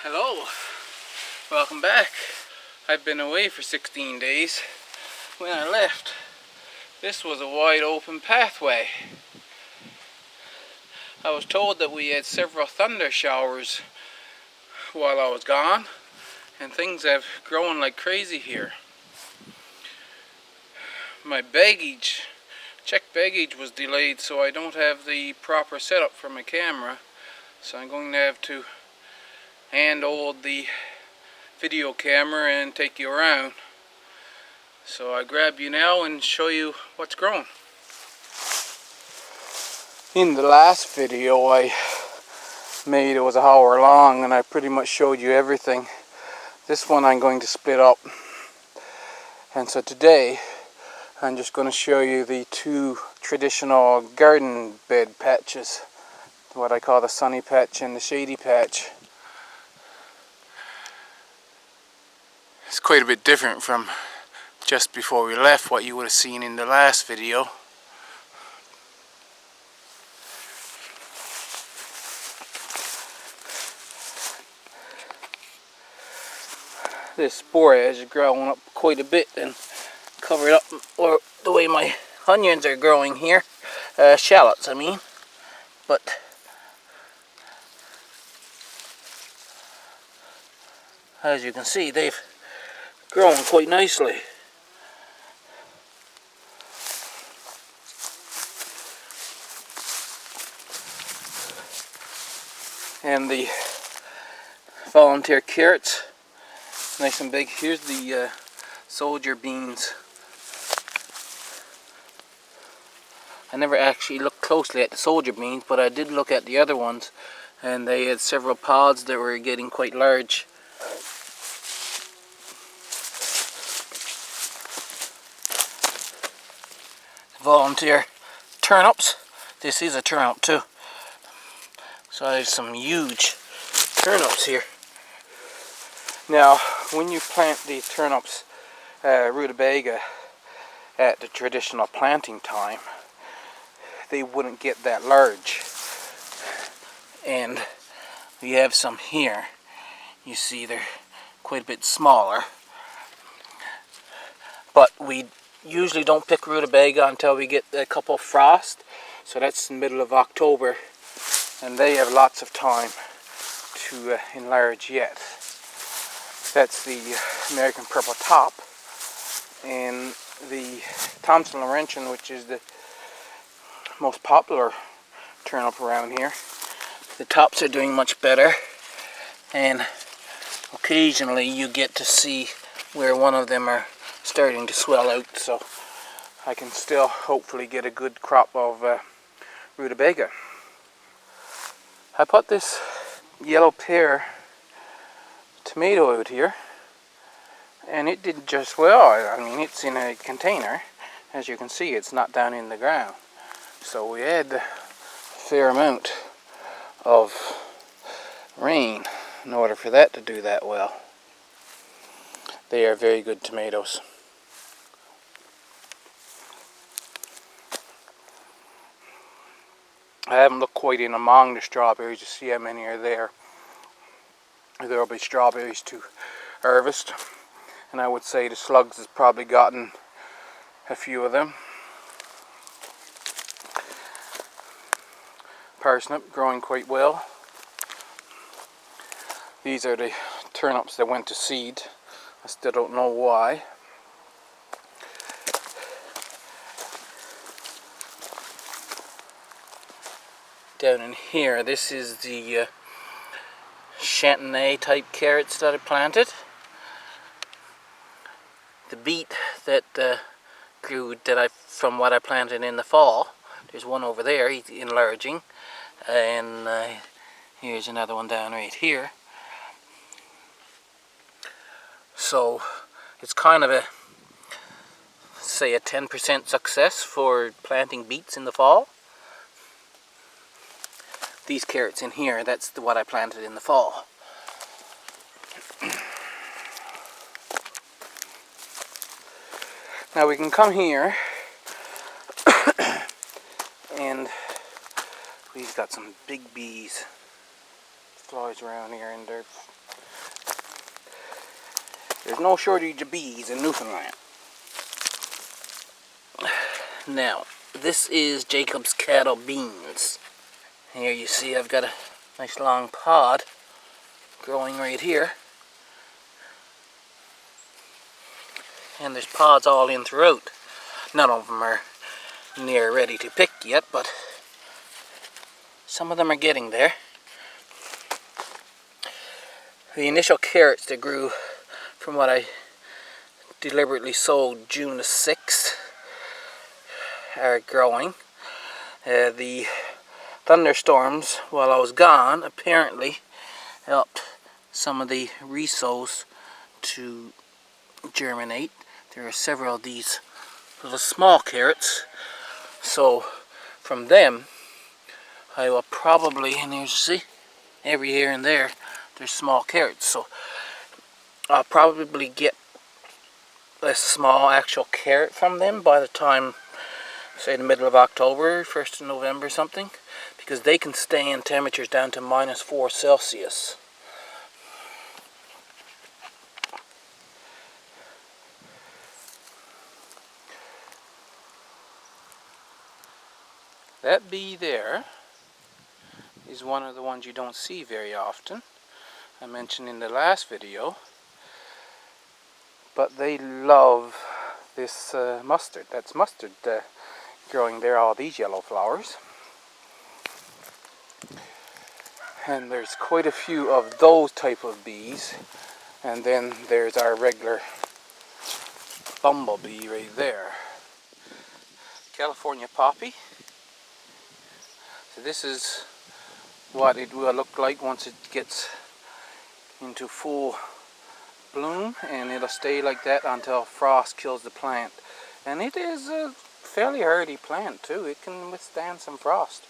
Hello, welcome back. I've been away for 16 days. When I left, this was a wide open pathway. I was told that we had several thunder showers while I was gone, and things have grown like crazy here. My checked baggage was delayed, so I don't have the proper setup for my camera, so I'm going to have to hand hold the video camera and take you around. So I grab you now and show you what's growing. In the last video I made, it was an hour long, and I pretty much showed you everything. This one I'm going to split up, and so today I'm just going to show you the two traditional garden bed patches, what I call the sunny patch and the shady patch. It's quite a bit different from just before we left, what you would have seen in the last video. This borage is growing up quite a bit and covered up, or the way my onions are growing here, shallots I mean, but as you can see they've grown quite nicely. And the volunteer carrots, nice and big. Here's the soldier beans. I never actually looked closely at the soldier beans, but I did look at the other ones, and they had several pods that were getting quite large. Volunteer turnips. This is a turnip too. So there's some huge turnips here. Now, when you plant these turnips, rutabaga, at the traditional planting time, they wouldn't get that large. And we have some here. You see they're quite a bit smaller. But we usually don't pick rutabaga until we get a couple of frost. So that's in the middle of October. And they have lots of time to enlarge yet. That's the American Purple Top, and the Thompson Laurentian, which is the most popular turnip around here. The tops are doing much better, and occasionally you get to see where one of them are starting to swell out, so I can still hopefully get a good crop of rutabaga. I put this yellow pear tomato out here, and it did just well. I mean, it's in a container. As you can see, it's not down in the ground. So we had a fair amount of rain in order for that to do that well. They are very good tomatoes. I haven't looked quite in among the strawberries to see how many are there. There will be strawberries to harvest, and I would say the slugs has probably gotten a few of them. Parsnip growing quite well. These are the turnips that went to seed. I still don't know why. Down in here, this is the Chantenay type carrots that I planted. The beet that grew from what I planted in the fall. There's one over there, he's enlarging, and here's another one down right here. So it's kind of say a 10% success for planting beets in the fall. These carrots in here, that's what I planted in the fall. Now we can come here, and we've got some big bees flies around here, and they're There's no shortage of bees in Newfoundland. Now, this is Jacob's cattle beans. Here you see I've got a nice long pod growing right here. And there's pods all in throughout. None of them are near ready to pick yet, but some of them are getting there. The initial carrots that grew from what I deliberately sowed June the 6th are growing. The thunderstorms while I was gone apparently helped some of the resows to germinate. There are several of these little small carrots, so from them I will probably, and you see every here and there there's small carrots, so I'll probably get a small actual carrot from them by the time, say, the middle of October, 1st of November something, because they can stay in temperatures down to -4 Celsius. That bee there is one of the ones you don't see very often. I mentioned in the last video, but they love this mustard. That's mustard growing there, all these yellow flowers. And there's quite a few of those type of bees. And then there's our regular bumblebee right there. California poppy. So this is what it will look like once it gets into full bloom, and it'll stay like that until frost kills the plant. And it is a fairly hardy plant too. It can withstand some frost.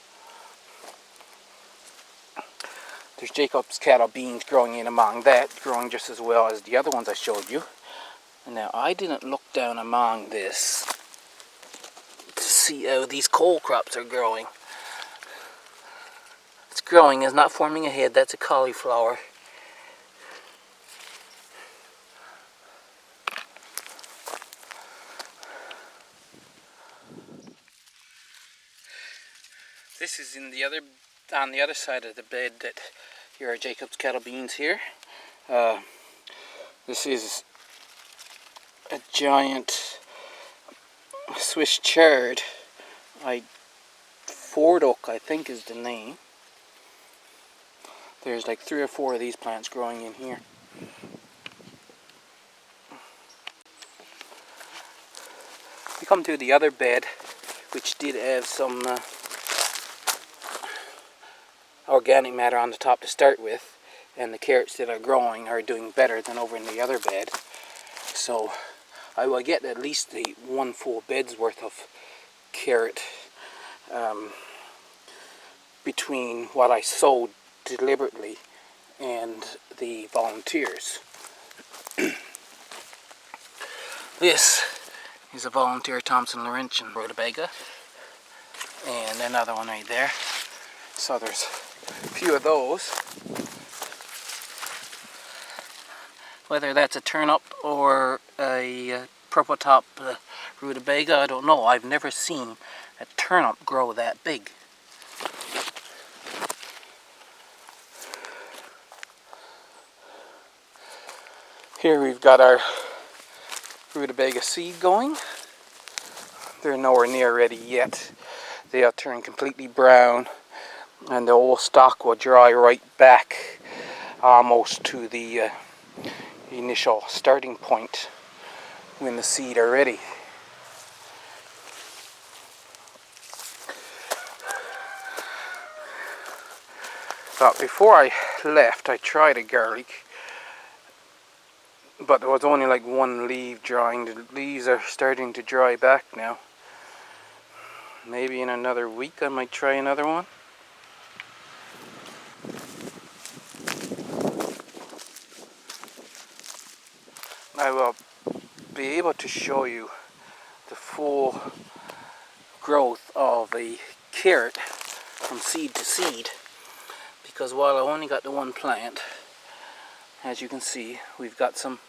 There's Jacob's cattle beans growing in among that, growing just as well as the other ones I showed you. And now I didn't look down among this to see how these cole crops are growing. It's growing, it's not forming a head. That's a cauliflower. This is in the other, on the other side of the bed. That here are Jacob's cattle beans here. This is a giant Swiss chard. Ford oak, I think, is the name. There's like 3 or 4 of these plants growing in here. We come to the other bed, which did have some organic matter on the top to start with, and the carrots that are growing are doing better than over in the other bed. So I will get at least the 1 full bed's worth of carrot between what I sowed deliberately and the volunteers. This is a volunteer Thompson Laurentian rutabaga, and another one right there. So there's a few of those. Whether that's a turnip or a purple top rutabaga, I don't know. I've never seen a turnip grow that big. Here we've got our rutabaga seed going. They're nowhere near ready yet. They'll turn completely brown, and the old stalk will dry right back almost to the initial starting point when the seed are ready. But before I left, I tried a garlic, but there was only like 1 leaf drying. The leaves are starting to dry back now. Maybe in another week I might try another one. I will be able to show you the full growth of a carrot from seed to seed, because while I only got the 1 plant, as you can see, we've got some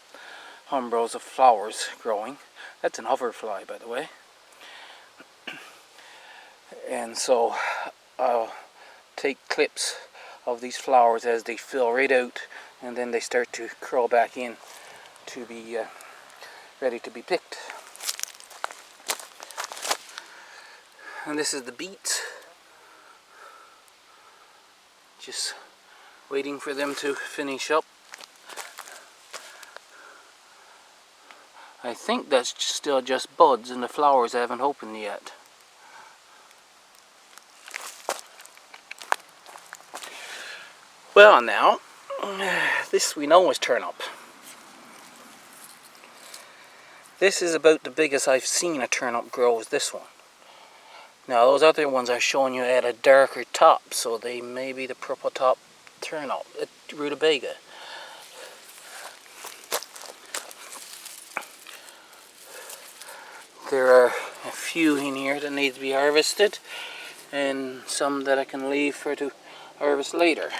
umbels of flowers growing. That's an hoverfly, by the way. And so I'll take clips of these flowers as they fill right out, and then they start to curl back in to be ready to be picked. And this is the beets. Just waiting for them to finish up. I think that's still just buds and the flowers haven't opened yet. Well now, this we know is turnip. This is about the biggest I've seen a turnip grow, is this one. Now those other ones I've shown you had a darker top, so they may be the purple top turnip, rutabaga. There are a few in here that need to be harvested, and some that I can leave for to harvest later.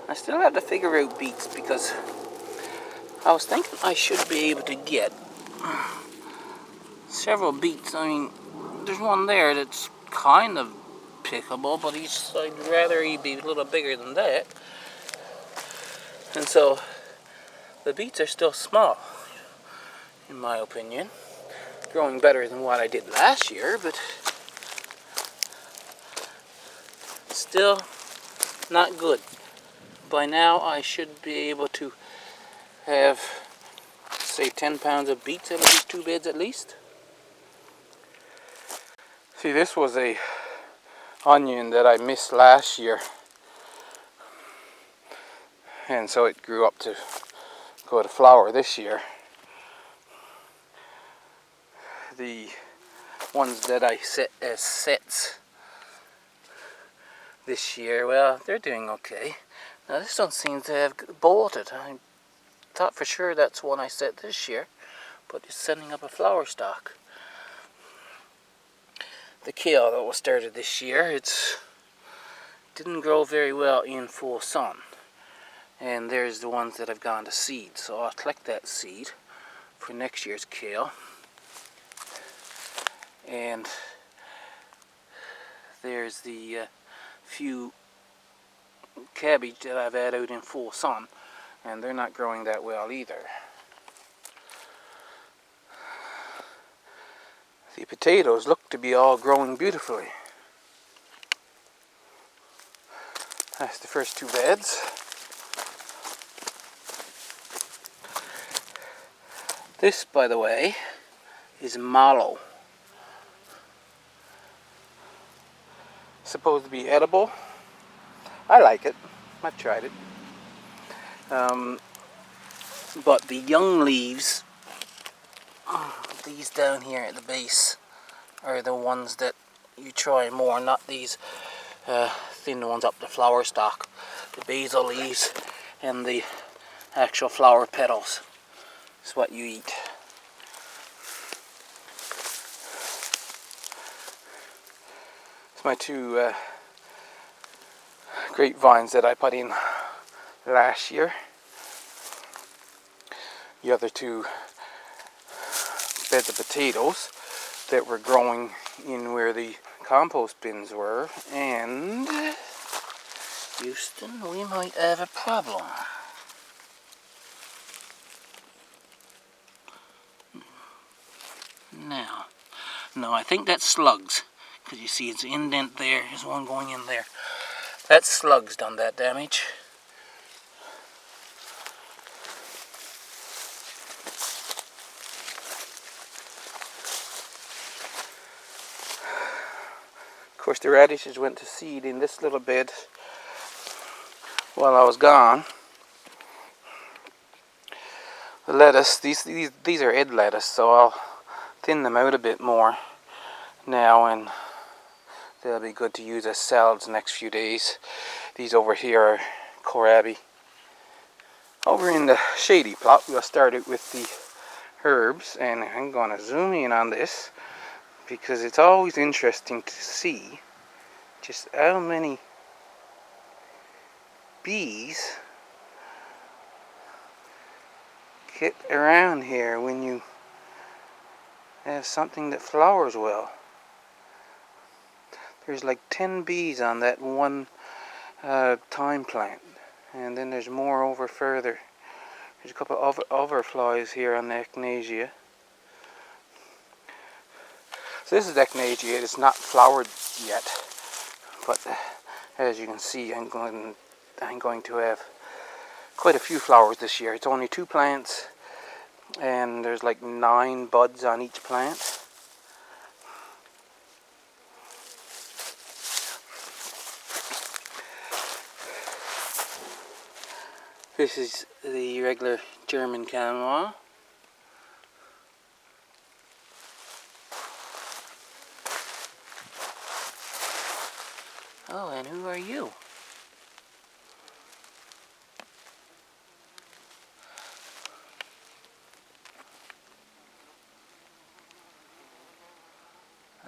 I still have to figure out beets because I was thinking I should be able to get several beets. I mean, there's one there that's kind of pickable, but I'd rather he be a little bigger than that. And so the beets are still small, in my opinion. Growing better than what I did last year, but still not good. By now I should be able to have, say, 10 pounds of beets out of these 2 beds at least. See, this was a onion that I missed last year, and so it grew up to go to flower this year. The ones that I set as sets this year, well, they're doing okay. Now this one seems to have bolted. I thought for sure that's one I set this year, but it's setting up a flower stalk. The kale that was started this year, it didn't grow very well in full sun. And there's the ones that have gone to seed, so I'll collect that seed for next year's kale. And there's the few cabbage that I've had out in full sun, and they're not growing that well either. The potatoes look to be all growing beautifully. That's the first 2 beds. This, by the way, is mallow. Supposed to be edible. I like it. I've tried it. But the young leaves, these down here at the base, are the ones that you try more, not these thin ones up the flower stalk. The basal leaves and the actual flower petals is what you eat. It's my 2 grapevines that I put in last year. The other 2 beds of potatoes that were growing in where the compost bins were. And Houston, we might have a problem. Now, no, I think that's slugs, because you see it's an indent there. There's one going in there. That's slugs done that damage. Of course, the radishes went to seed in this little bed while I was gone. The lettuce, these are head lettuce, so I'll thin them out a bit more now, and they'll be good to use as salads the next few days. These over here are kohlrabi. Over in the shady plot, we'll start out with the herbs, and I'm going to zoom in on this because it's always interesting to see just how many bees get around here when you have something that flowers well. There's like 10 bees on that one thyme plant, and then there's more over further. There's a couple of other flies here on the echinacea. So this is echinacea. It's not flowered yet, but as you can see, I'm going to have quite a few flowers this year. It's only 2 plants, and there's like 9 buds on each plant. This is the regular German chamomile. Oh, and who are you?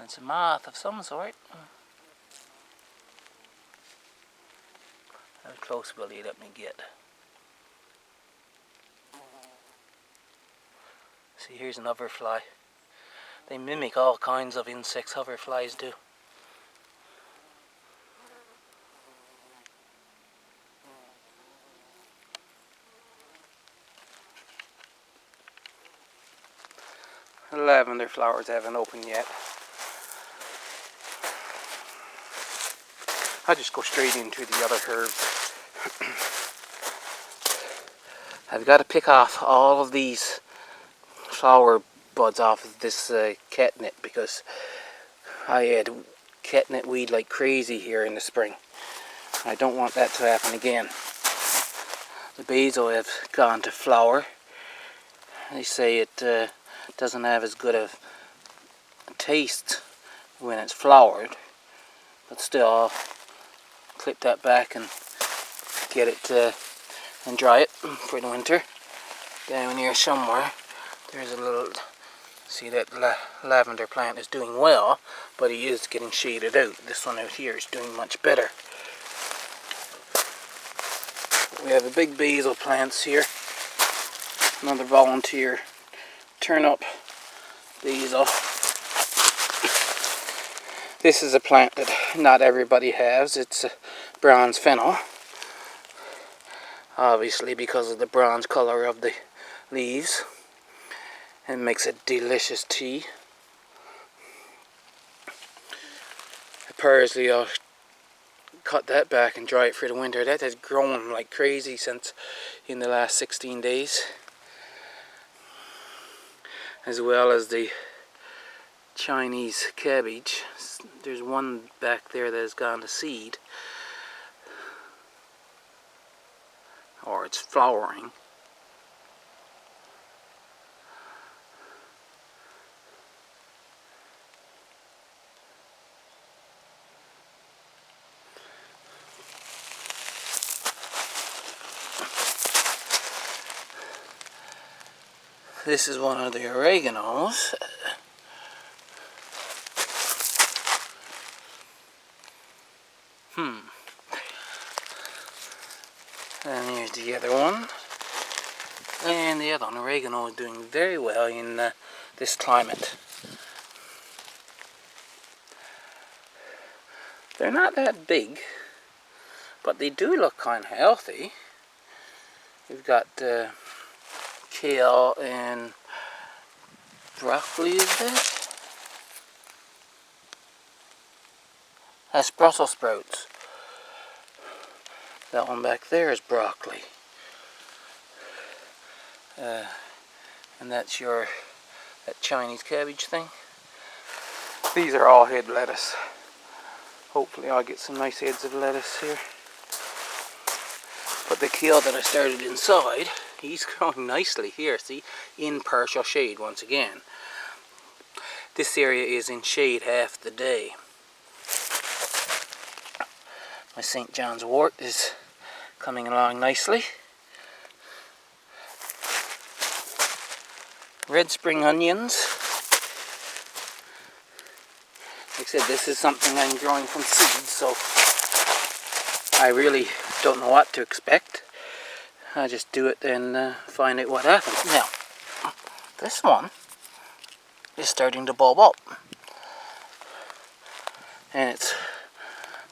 It's a moth of some sort. How close will you let me get? See, here's an hoverfly. They mimic all kinds of insects, hoverflies do. The lavender flowers haven't opened yet. I'll just go straight into the other herbs. I've got to pick off all of these flower buds off of this catnip, because I had catnip weed like crazy here in the spring. I don't want that to happen again. The basil have gone to flower. They say it doesn't have as good a taste when it's flowered, but still I'll clip that back and get it and dry it for the winter. Down here somewhere there's a little, see that lavender plant is doing well, but he is getting shaded out. This one out here is doing much better. We have a big basil plants here. Another volunteer turnip basil. This is a plant that not everybody has. It's a bronze fennel. Obviously because of the bronze color of the leaves. It makes a delicious tea. Parsley, I'll cut that back and dry it for the winter. That has grown like crazy since in the last 16 days. As well as the Chinese cabbage. There's one back there that has gone to seed, or it's flowering. This is one of the oreganos. And here's the other one. And the other one, oregano, is doing very well in this climate. They're not that big, but they do look kind of healthy. We've got kale and broccoli, is that? That's Brussels sprouts. That one back there is broccoli. And that's that Chinese cabbage thing. These are all head lettuce. Hopefully I'll get some nice heads of lettuce here. But the kale that I started inside, he's growing nicely here, see? In partial shade once again. This area is in shade half the day. My St. John's wort is coming along nicely. Red spring onions. Like I said, this is something I'm growing from seeds, so I really don't know what to expect. I just do it and find out what happens. Now, this one is starting to bulb up. And it's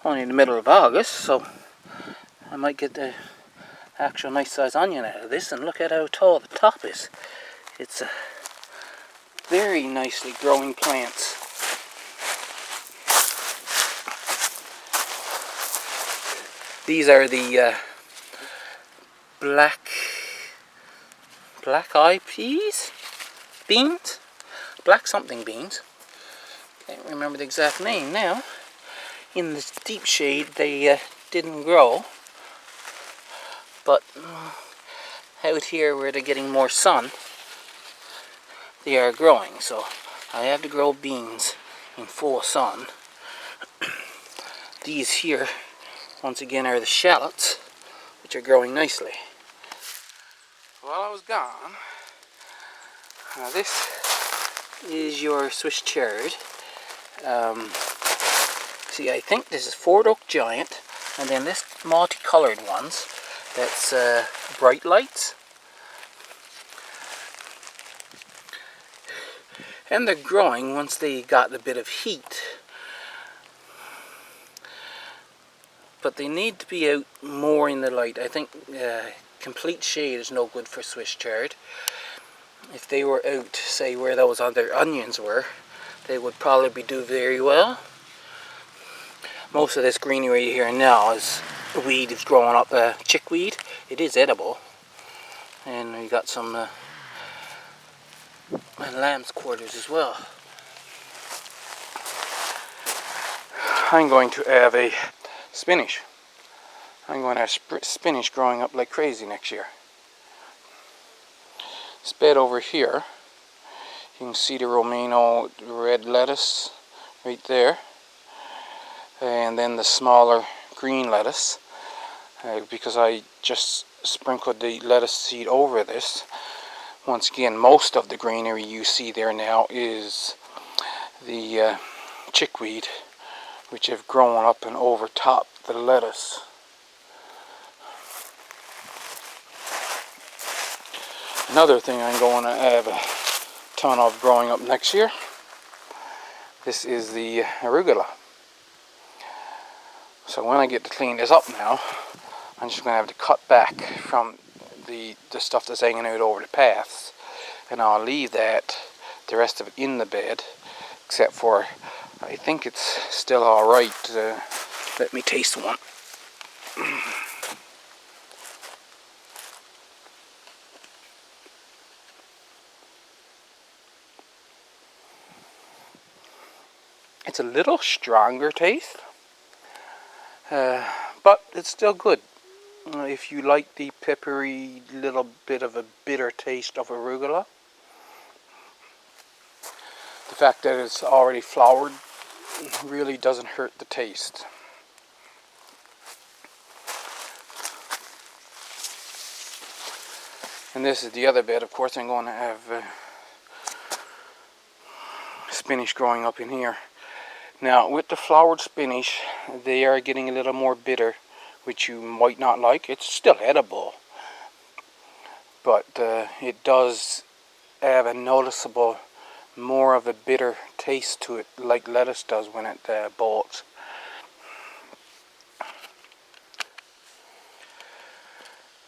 only in the middle of August, so I might get the actual nice size onion out of this. And look at how tall the top is. It's a very nicely growing plants. These are the black-eye peas? Beans? Black something beans. Can't remember the exact name now. In this deep shade they didn't grow. But out here where they're getting more sun, they are growing. So I have to grow beans in full sun. These here, once again, are the shallots, which are growing nicely. While I was gone, this is your Swiss chard. See, I think this is Fort Oak Giant, and then this multicolored ones, that's Bright Lights. And they're growing once they got a bit of heat. But they need to be out more in the light. I think complete shade is no good for Swiss chard. If they were out, say, where those other onions were, they would probably do very well. Most of this greenery here now is weed is growing up, chickweed. It is edible. And we got some lamb's quarters as well. I'm going to have a spinach. I'm going to have spinach growing up like crazy next year. This bed over here, you can see the Romano red lettuce right there, and then the smaller green lettuce, because I just sprinkled the lettuce seed over this. Once again, most of the greenery you see there now is the chickweed, which have grown up and overtopped the lettuce. Another thing I'm going to have a ton of growing up next year, this is the arugula. So when I get to clean this up now, I'm just going to have to cut back from the stuff that's hanging out over the paths, and I'll leave that, the rest of it, in the bed, except for, I think it's still alright. Let me taste one. It's a little stronger taste, but it's still good. If you like the peppery, little bit of a bitter taste of arugula, the fact that it's already floured really doesn't hurt the taste. And this is the other bed. Of course, I'm going to have spinach growing up in here. Now, with the floured spinach, they are getting a little more bitter, which you might not like. It's still edible, but it does have a noticeable, more of a bitter taste to it, like lettuce does when it bolts.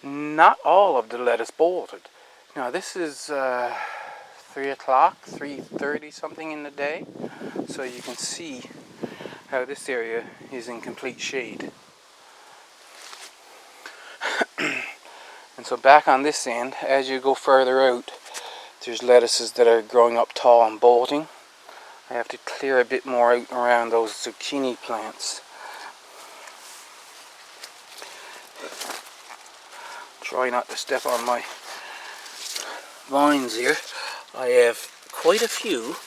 Not all of the lettuce bolted. Now, this is 3 o'clock, 3:30 something in the day, so you can see how this area is in complete shade. And so back on this end, as you go further out, there's lettuces that are growing up tall and bolting. I have to clear a bit more out around those zucchini plants. Try not to step on my vines here. I have quite a few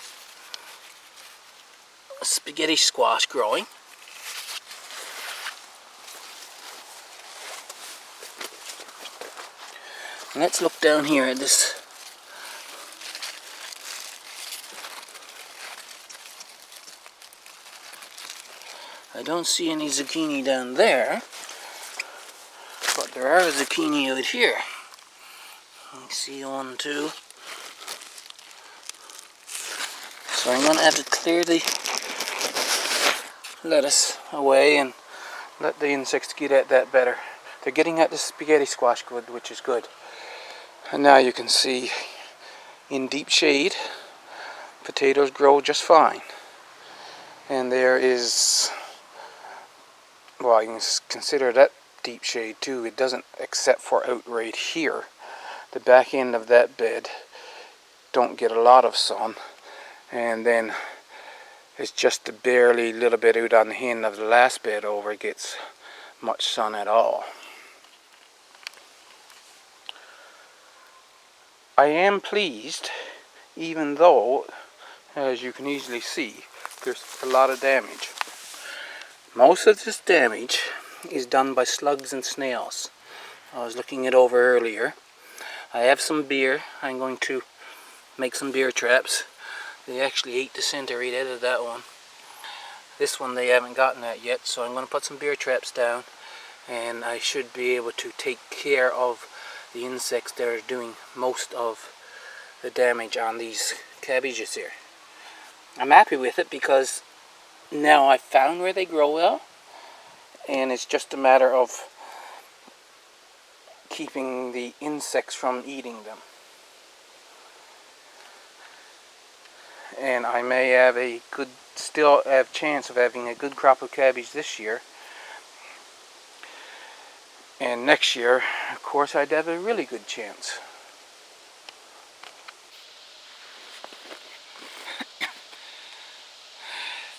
spaghetti squash growing. And let's look down here at this. I don't see any zucchini down there, But there are zucchini out here. You see one, two. So I'm going to have to clear the lettuce away and let the insects get at that better. They're getting at the spaghetti squash good, which is good. And now you can see in deep shade, potatoes grow just fine. And there is, well, you can consider that deep shade too. It doesn't, except for out right here. The back end of that bed don't get a lot of sun. And then it's just a barely little bit out on the end of the last bed over gets much sun at all. I am pleased, even though, as you can easily see, there's a lot of damage. Most of this damage is done by slugs and snails. I was looking it over earlier. I have some beer. I'm going to make some beer traps. They actually ate the center right out of that one. This one they haven't gotten at yet, so I'm going to put some beer traps down, and I should be able to take care of the insects that are doing most of the damage on these cabbages here. I'm happy with it because now I've found where they grow well, and it's just a matter of keeping the insects from eating them. And I may have still have chance of having a good crop of cabbage this year. And next year, of course, I'd have a really good chance.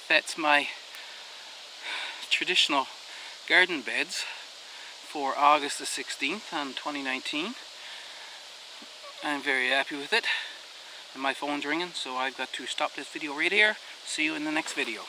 That's my traditional garden beds for August the 16th on 2019. I'm very happy with it. And my phone's ringing, so I've got to stop this video right here. See you in the next video.